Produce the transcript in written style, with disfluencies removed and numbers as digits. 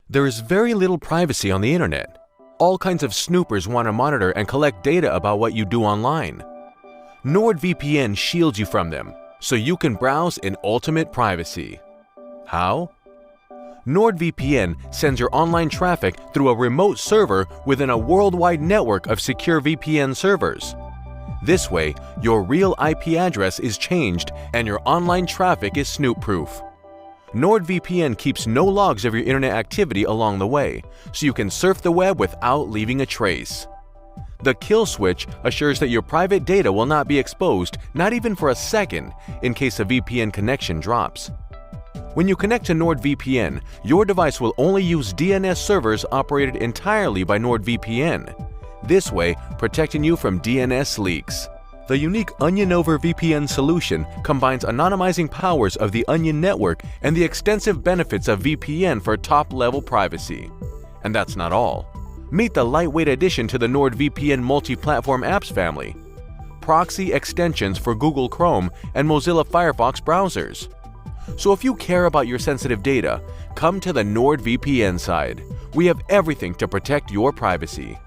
There is very little privacy on the internet. All kinds of snoopers want to monitor and collect data about what you do online. NordVPN shields you from them, so you can browse in ultimate privacy. How? NordVPN sends your online traffic through a remote server within a worldwide network of secure VPN servers. This way, your real IP address is changed and your online traffic is snoop-proof. NordVPN keeps no logs of your internet activity along the way, so you can surf the web without leaving a trace. The kill switch assures that your private data will not be exposed, not even for a second, in case a VPN connection drops. When you connect to NordVPN, your device will only use DNS servers operated entirely by NordVPN, this way protecting you from DNS leaks. The unique Onion over VPN solution combines anonymizing powers of the Onion network and the extensive benefits of VPN for top-level privacy. And that's not all. Meet the lightweight addition to the NordVPN multi-platform apps family: proxy extensions for Google Chrome and Mozilla Firefox browsers. So if you care about your sensitive data, come to the NordVPN side. We have everything to protect your privacy.